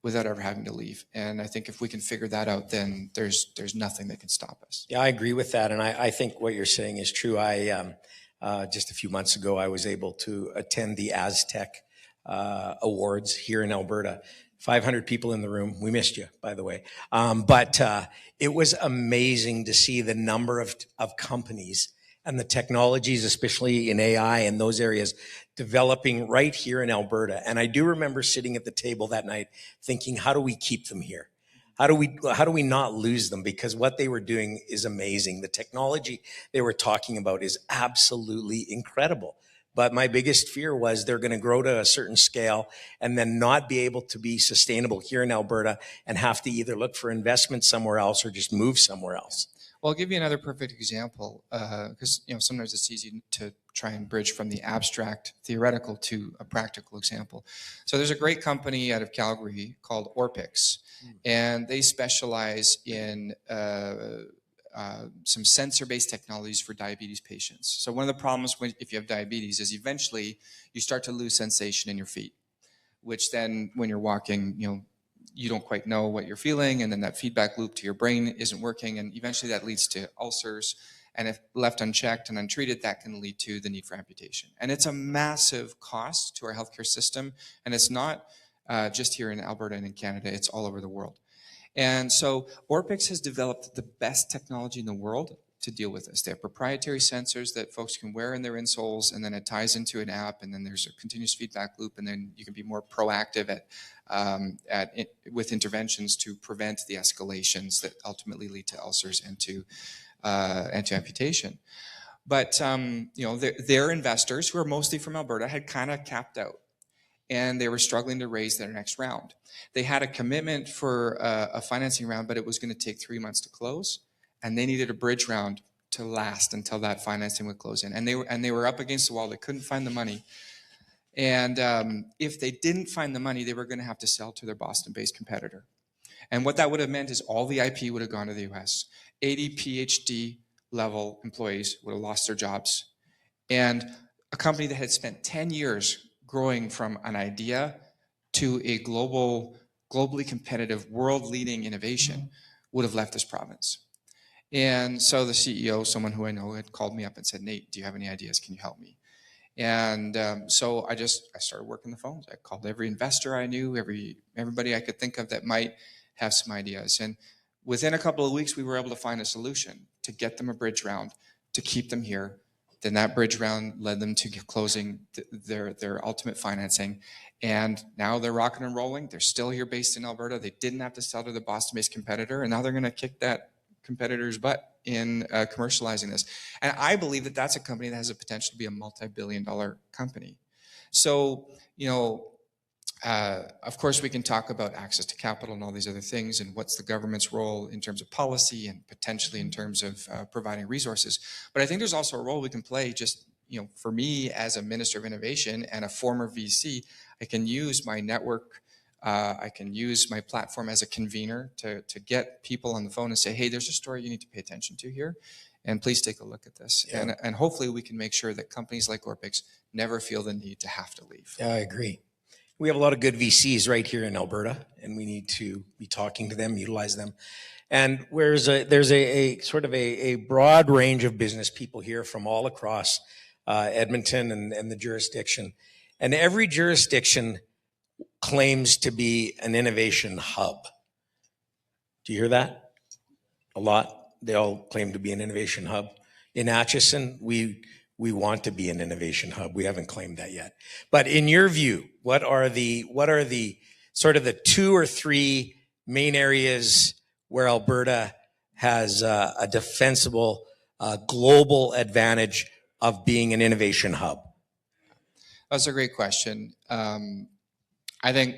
[SPEAKER 3] without ever having to leave? And I think if we can figure that out, then there's nothing that can stop us.
[SPEAKER 4] Yeah, I agree with that. And I think what you're saying is true. Just a few months ago, I was able to attend the Aztec Awards here in Alberta. 500 people in the room. We missed you, by the way. But it was amazing to see the number of companies and the technologies, especially in AI and those areas, developing right here in Alberta. And I do remember sitting at the table that night thinking, how do we keep them here? How do we not lose them? Because what they were doing is amazing. The technology they were talking about is absolutely incredible. But my biggest fear was they're going to grow to a certain scale and then not be able to be sustainable here in Alberta and have to either look for investment somewhere else or just move somewhere else.
[SPEAKER 3] Well, I'll give you another perfect example, because sometimes it's easy to try and bridge from the abstract theoretical to a practical example. So there's a great company out of Calgary called Orpix, and they specialize in some sensor-based technologies for diabetes patients. So one of the problems if you have diabetes is eventually you start to lose sensation in your feet, which then when you're walking, you don't quite know what you're feeling, and then that feedback loop to your brain isn't working, and eventually that leads to ulcers, and if left unchecked and untreated, that can lead to the need for amputation. And it's a massive cost to our healthcare system, and it's not just here in Alberta and in Canada, it's all over the world. And so Orpix has developed the best technology in the world to deal with this. They have proprietary sensors that folks can wear in their insoles, and then it ties into an app, and then there's a continuous feedback loop, and then you can be more proactive with interventions to prevent the escalations that ultimately lead to ulcers and to amputation. But their investors, who are mostly from Alberta, had kind of capped out, and they were struggling to raise their next round. They had a commitment for a financing round, but it was going to take 3 months to close, and they needed a bridge round to last until that financing would close in. And they were up against the wall. They couldn't find the money. And if they didn't find the money, they were going to have to sell to their Boston-based competitor. And what that would have meant is all the IP would have gone to the US. 80 PhD level employees would have lost their jobs. And a company that had spent 10 years growing from an idea to a global globally competitive, world-leading innovation would have left this province. And so the CEO, someone who I know, had called me up and said, Nate, do you have any ideas? Can you help me? And so I started working the phones. I called every investor I knew, everybody I could think of that might have some ideas. And within a couple of weeks, we were able to find a solution to get them a bridge round, to keep them here. Then that bridge round led them to closing their ultimate financing. And now they're rocking and rolling. They're still here based in Alberta. They didn't have to sell to the Boston-based competitor. And now they're going to kick that competitor's butt in commercializing this. And I believe that that's a company that has the potential to be a multi-billion-dollar company. So, of course, we can talk about access to capital and all these other things and what's the government's role in terms of policy and potentially in terms of providing resources. But I think there's also a role we can play just, for me as a Minister of Innovation and a former VC, I can use my network, I can use my platform as a convener to get people on the phone and say, hey, there's a story you need to pay attention to here. And please take a look at this. Yeah. And hopefully we can make sure that companies like Orpix never feel the need to have to leave.
[SPEAKER 4] Yeah, I agree. We have a lot of good VCs right here in Alberta, and we need to be talking to them, utilize them. And there's a sort of a broad range of business people here from all across Edmonton and the jurisdiction. And every jurisdiction claims to be an innovation hub. Do you hear that? A lot. They all claim to be an innovation hub. In Atchison, we want to be an innovation hub. We haven't claimed that yet. But in your view, what are the sort of the 2 or 3 main areas where Alberta has a defensible global advantage of being an innovation hub?
[SPEAKER 3] That's a great question. I think,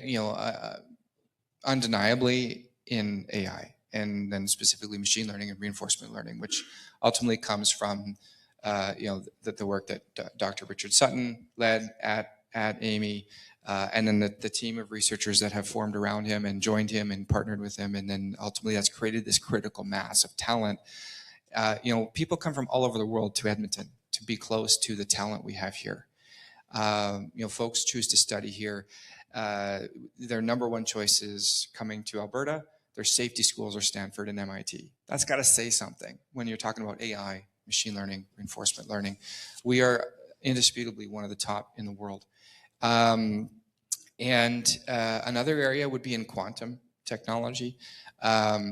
[SPEAKER 3] undeniably in AI, and then specifically machine learning and reinforcement learning, which ultimately comes from the work that Dr. Richard Sutton led at AMI, and then the team of researchers that have formed around him and joined him and partnered with him, and then ultimately that's created this critical mass of talent. People come from all over the world to Edmonton to be close to the talent we have here. Folks choose to study here. Their number one choice is coming to Alberta. Their safety schools are Stanford and MIT. That's got to say something when you're talking about AI, machine learning, reinforcement learning. We are indisputably one of the top in the world. And another area would be in quantum technology.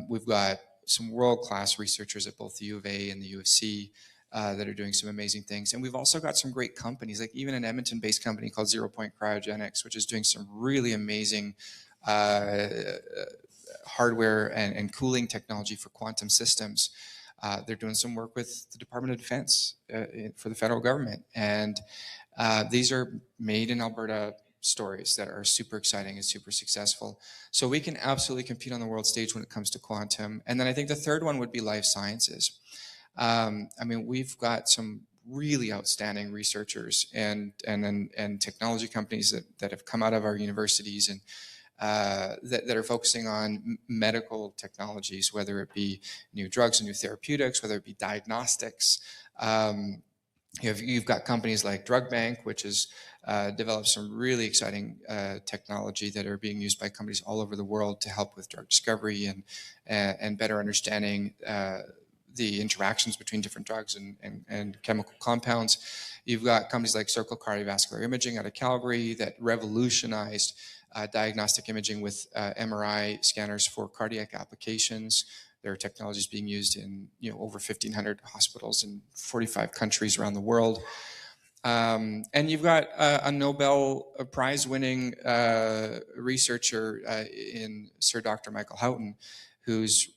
[SPEAKER 3] We've got some world-class researchers at both the U of A and the U of C that are doing some amazing things. And we've also got some great companies, like even an Edmonton-based company called 0 Point Cryogenics, which is doing some really amazing hardware and cooling technology for quantum systems. They're doing some work with the Department of Defense for the federal government. And these are made in Alberta stories that are super exciting and super successful. So we can absolutely compete on the world stage when it comes to quantum. And then I think the third one would be life sciences. We've got some really outstanding researchers and technology companies that have come out of our universities and that are focusing on medical technologies, whether it be new drugs and new therapeutics, whether it be diagnostics. You've got companies like Drug Bank, which has developed some really exciting technology that are being used by companies all over the world to help with drug discovery and better understanding the interactions between different drugs and chemical compounds. You've got companies like Circle Cardiovascular Imaging out of Calgary that revolutionized diagnostic imaging with MRI scanners for cardiac applications. Their technology is being used in over 1,500 hospitals in 45 countries around the world. And you've got a Nobel Prize-winning researcher in Sir Dr. Michael Houghton, who's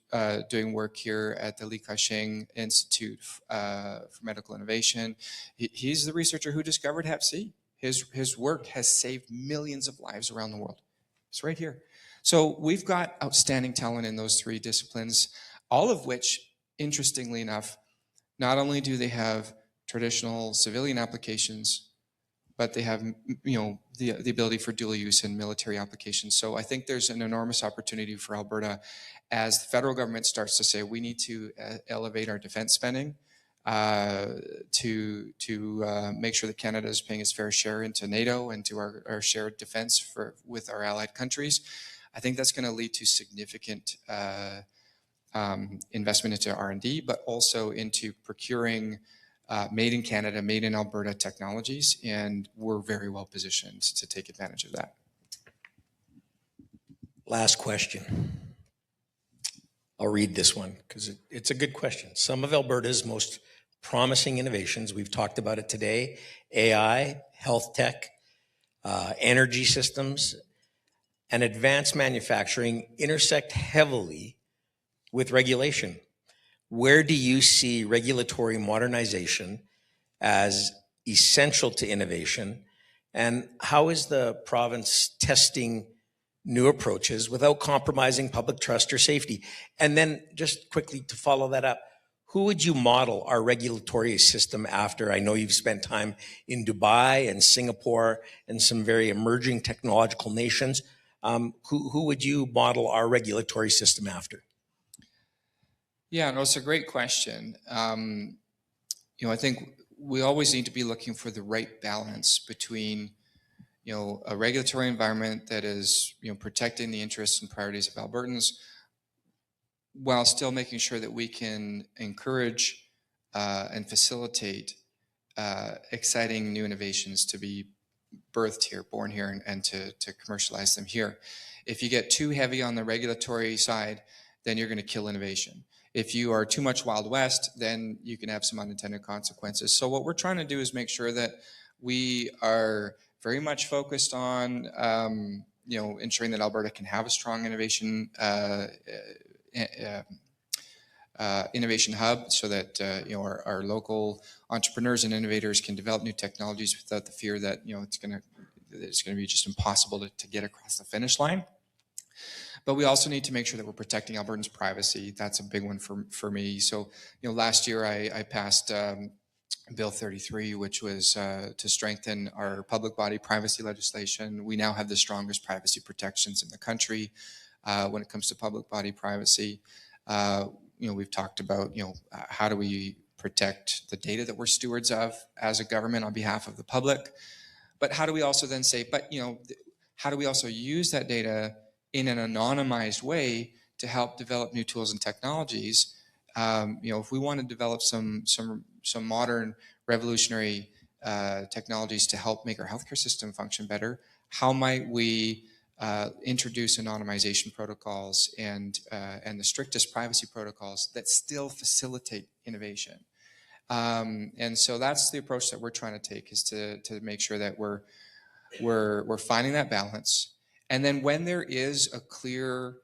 [SPEAKER 3] doing work here at the Li Ka-shing Institute for Medical Innovation. He's the researcher who discovered Hep C. His work has saved millions of lives around the world. It's right here. So we've got outstanding talent in those 3 disciplines, all of which, interestingly enough, not only do they have traditional civilian applications, but they have the ability for dual use and military applications. So I think there's an enormous opportunity for Alberta as the federal government starts to say we need to elevate our defense spending to make sure that Canada is paying its fair share into NATO and to our shared defense with our allied countries. I think that's going to lead to significant investment into R&D, but also into procuring made in Canada, made in Alberta technologies, and we're very well positioned to take advantage of that.
[SPEAKER 4] Last question. I'll read this one because it's a good question. Some of Alberta's most promising innovations, we've talked about it today, AI, health tech, energy systems, and advanced manufacturing intersect heavily with regulation. Where do you see regulatory modernization as essential to innovation? And how is the province testing new approaches without compromising public trust or safety? And then just quickly to follow that up, who would you model our regulatory system after? I know you've spent time in Dubai and Singapore and some very emerging technological nations. Who would you model our regulatory system after?
[SPEAKER 3] Yeah, no, it's a great question. I think we always need to be looking for the right balance between, a regulatory environment that is, protecting the interests and priorities of Albertans, while still making sure that we can encourage and facilitate exciting new innovations to be birthed here, born here, and to commercialize them here. If you get too heavy on the regulatory side, then you're going to kill innovation. If you are too much Wild West, then you can have some unintended consequences. So what we're trying to do is make sure that we are very much focused on, ensuring that Alberta can have a strong innovation hub, so that our local entrepreneurs and innovators can develop new technologies without the fear that it's going to be just impossible to get across the finish line. But we also need to make sure that we're protecting Albertans' privacy. That's a big one for me. So, last year I passed Bill 33, which was to strengthen our public body privacy legislation. We now have the strongest privacy protections in the country when it comes to public body privacy. We've talked about, how do we protect the data that we're stewards of as a government on behalf of the public? But how do we also then say, how do we also use that data in an anonymized way to help develop new tools and technologies? If we want to develop some modern revolutionary technologies to help make our healthcare system function better, how might we introduce anonymization protocols and the strictest privacy protocols that still facilitate innovation? And so that's the approach that we're trying to take, is to make sure that we're finding that balance. And then when there is a clear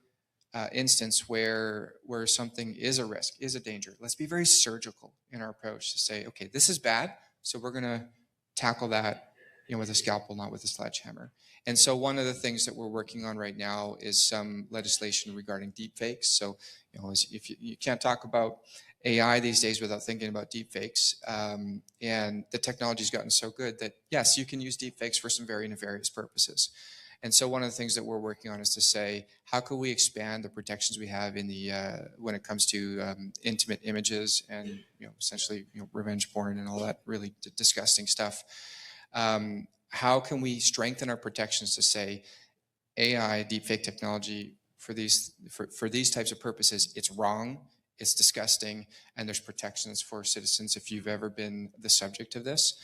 [SPEAKER 3] instance where something is a risk, is a danger, let's be very surgical in our approach to say, okay, this is bad, so we're going to tackle that with a scalpel, not with a sledgehammer. And so one of the things that we're working on right now is some legislation regarding deepfakes. So, if you can't talk about AI these days without thinking about deepfakes. And the technology's gotten so good that, yes, you can use deepfakes for some very nefarious purposes. And so one of the things that we're working on is to say, how can we expand the protections we have in the when it comes to intimate images and essentially revenge porn and all that really disgusting stuff. How can we strengthen our protections to say AI, deepfake technology for these types of purposes, it's wrong, it's disgusting, and there's protections for citizens if you've ever been the subject of this.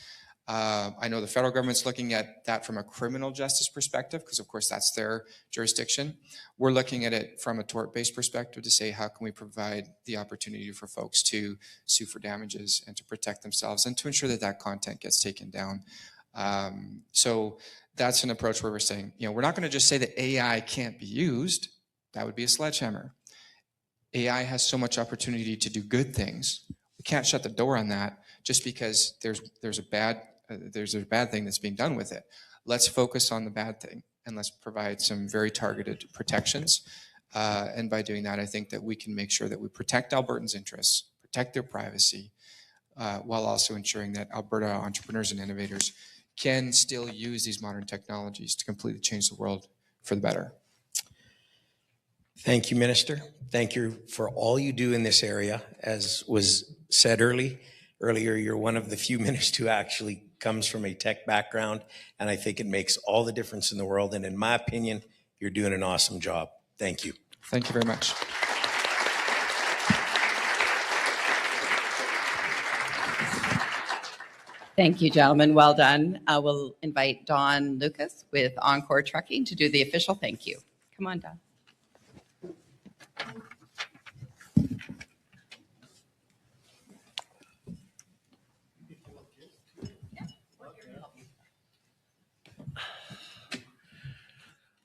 [SPEAKER 3] I know the federal government's looking at that from a criminal justice perspective, because of course that's their jurisdiction. We're looking at it from a tort-based perspective to say, how can we provide the opportunity for folks to sue for damages and to protect themselves and to ensure that that content gets taken down. So that's an approach where we're saying, we're not going to just say that AI can't be used. That would be a sledgehammer. AI has so much opportunity to do good things. We can't shut the door on that just because there's a bad thing that's being done with it. Let's focus on the bad thing and let's provide some very targeted protections. And by doing that, I think that we can make sure that we protect Albertans' interests, protect their privacy, while also ensuring that Alberta entrepreneurs and innovators can still use these modern technologies to completely change the world for the better.
[SPEAKER 4] Thank you, Minister. Thank you for all you do in this area. As was said earlier, you're one of the few ministers who actually comes from a tech background, and I think it makes all the difference in the world. And in my opinion, You're doing an awesome job. Thank you.
[SPEAKER 3] Thank you very much.
[SPEAKER 1] Thank you, gentlemen. Well done. We'll invite Don Lucas with Encore Trucking to do the official thank you. Come on, Don.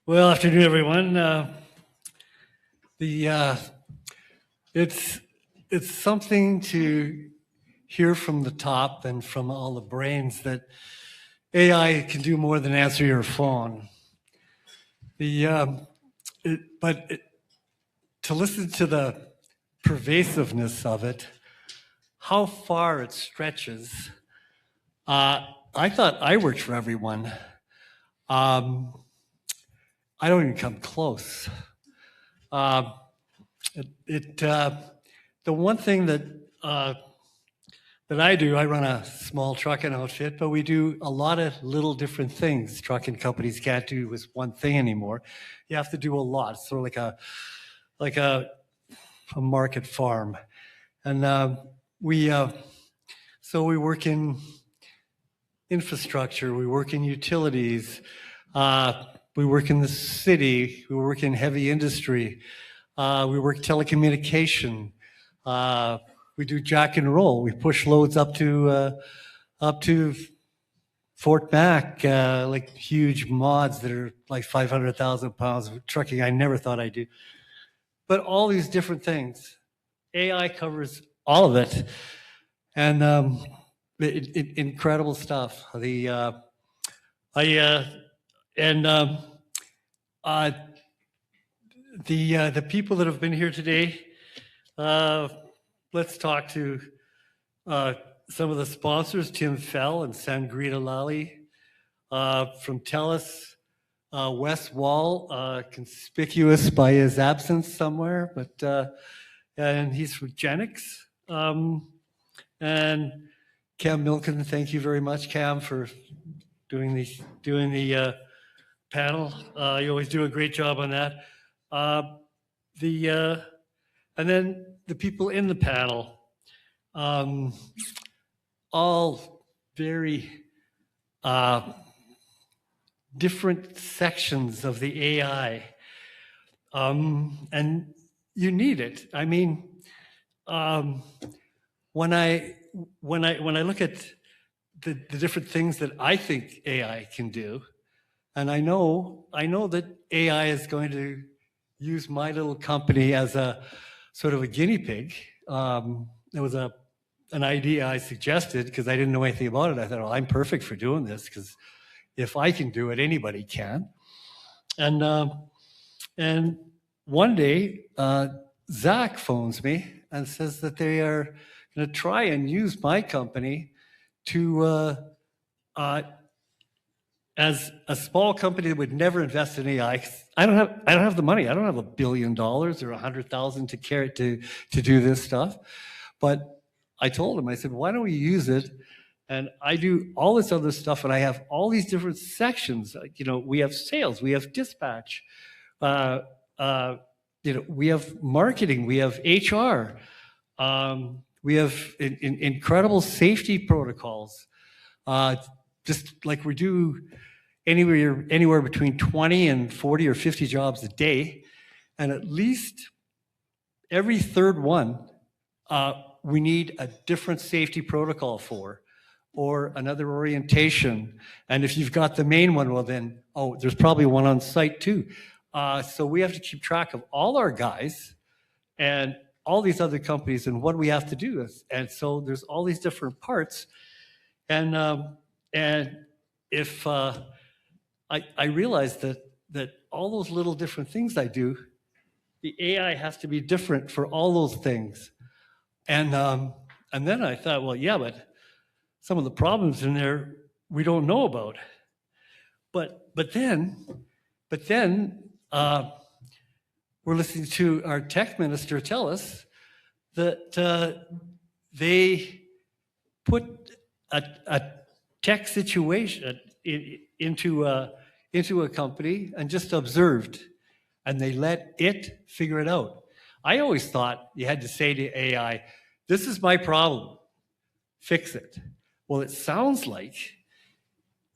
[SPEAKER 5] Well, afternoon, everyone. It's something to hear from the top and from all the brains that AI can do more than answer your phone. To listen to the pervasiveness of it, how far it stretches. I thought I worked for everyone. I don't even come close. The one thing that I do, I run a small trucking outfit, but we do a lot of little different things. Trucking companies can't do with one thing anymore. You have to do a lot. It's sort of like a market farm, and we work in infrastructure. We work in utilities. We work in the city. We work in heavy industry. We work telecommunication. We do jack and roll. We push loads up to Fort Mac, like huge mods that are like 500,000 pounds of trucking. I never thought I'd do, but all these different things. AI covers all of it, and incredible stuff. The people that have been here today, let's talk to some of the sponsors, Tim Fell and Sangrita Lally, from TELUS, Wes Wall, conspicuous by his absence somewhere, but and he's from Genix. And Cam Milken, thank you very much, Cam, for doing the panel. You always do a great job on that. And then the people in the panel, all very different sections of the AI, and you need it. I mean, when I look at the different things that I think AI can do, and I know that AI is going to use my little company as a sort of a guinea pig. There was an idea I suggested because I didn't know anything about it. I thought, well, I'm perfect for doing this because if I can do it, anybody can. And one day, Zach phones me and says that they are going to try and use my company to as a small company that would never invest in AI. I don't have the money. I don't have $1 billion or 100,000 to carry to do this stuff. But I told him, I said, why don't we use it? And I do all this other stuff, and I have all these different sections. You know, we have sales, we have dispatch, we have marketing, we have HR, we have incredible safety protocols. Just like we do anywhere between 20 and 40 or 50 jobs a day, and at least every third one, we need a different safety protocol for, or another orientation. And if you've got the main one, well then, there's probably one on site too. So we have to keep track of all our guys and all these other companies and what we have to do. And so there's all these different parts. And if I realized that all those little different things I do, the AI has to be different for all those things. And then I thought, well, yeah, but some of the problems in there we don't know about. But then we're listening to our tech minister tell us that they put a tech situation into into a company and just observed, and they let it figure it out. I always thought you had to say to AI, this is my problem, fix it. Well, it sounds like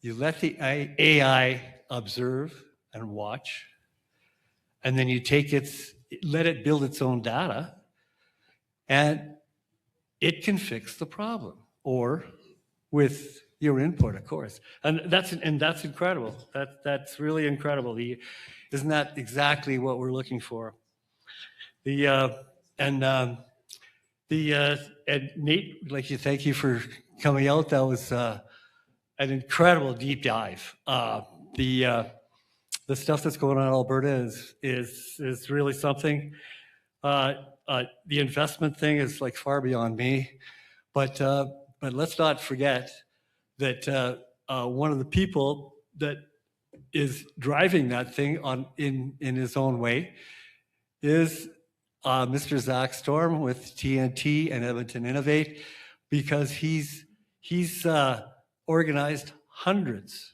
[SPEAKER 5] you let the AI observe and watch, and then you let it build its own data, and it can fix the problem, or with your input, of course. And that's incredible. That's really incredible. Isn't that exactly what we're looking for? And Nate, I'd like to thank you for coming out. That was an incredible deep dive. The stuff that's going on in Alberta is really something. The investment thing is like far beyond me, but let's not forget that one of the people that is driving that thing in his own way is Mr. Zach Storm with TNT and Edmonton Innovate, because he's organized hundreds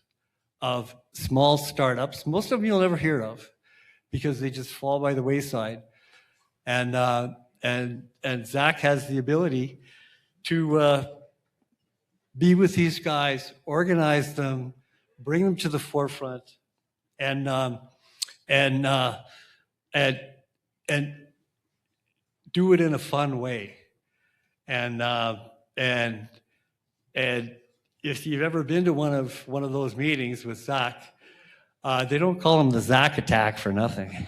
[SPEAKER 5] of small startups. Most of them you'll never hear of because they just fall by the wayside. And Zach has the ability to be with these guys, organize them, bring them to the forefront, and do it in a fun way. And if you've ever been to one of those meetings with Zach, they don't call him the Zach attack for nothing.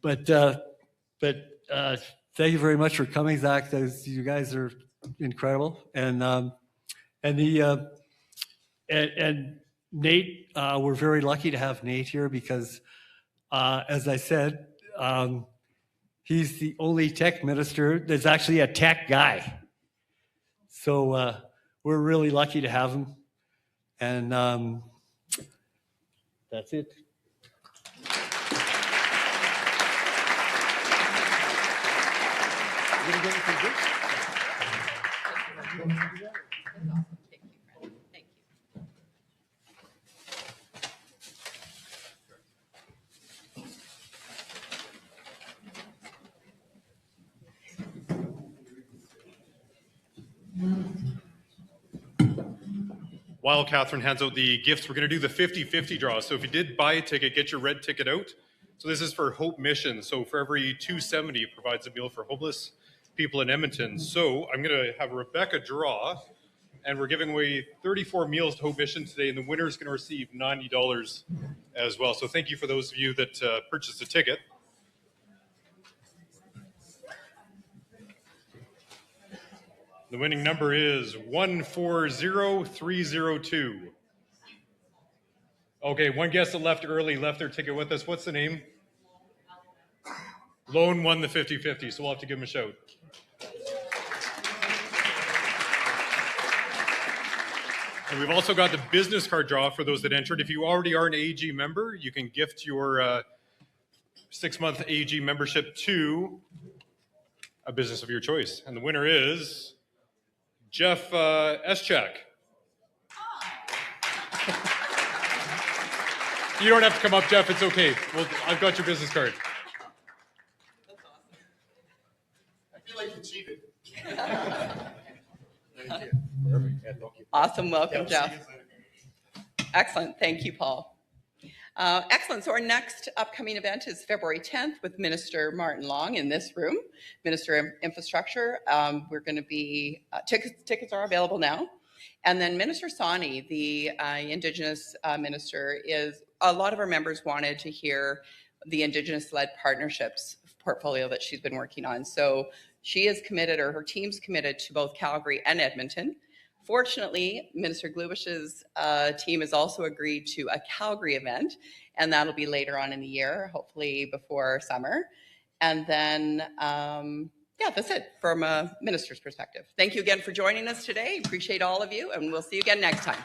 [SPEAKER 5] But thank you very much for coming, Zach. You guys are incredible. And Nate, we're very lucky to have Nate here because, as I said, he's the only tech minister that's actually a tech guy. So we're really lucky to have him. And that's it.
[SPEAKER 1] You're gonna get anything good? Thank you.
[SPEAKER 6] While Catherine hands out the gifts, we're going to do the 50-50 draw. So if you did buy a ticket, get your red ticket out. So this is for Hope Mission. So for every $2.70, it provides a meal for homeless people in Edmonton. So I'm going to have Rebecca draw, and we're giving away 34 meals to Hope Mission today, and the winner is going to receive $90 as well. So thank you for those of you that purchased a ticket. The winning number is 140302. Okay, one guest that left early left their ticket with us. What's the name? Lone won the 50-50, so we'll have to give him a shout. And we've also got the business card draw for those that entered. If you already are an AG member, you can gift your 6-month AG membership to a business of your choice. And the winner is Jeff Eschak. You don't have to come up, Jeff. It's okay. Well, I've got your business card.
[SPEAKER 1] That's awesome.
[SPEAKER 6] I feel like you cheated.
[SPEAKER 1] Awesome. Welcome, Jeff. Excellent. Thank you, Paul. Excellent. So our next upcoming event is February 10th with Minister Martin Long in this room, Minister of Infrastructure. We're going to be, tickets are available now. And then Minister Sani, the Indigenous minister, a lot of our members wanted to hear the Indigenous-led partnerships portfolio that she's been working on. So she is committed, or her team's committed, to both Calgary and Edmonton. Fortunately, Minister Glubish's team has also agreed to a Calgary event, and that'll be later on in the year, hopefully before summer. And then, yeah, that's it from a minister's perspective. Thank you again for joining us today. Appreciate all of you, and we'll see you again next time.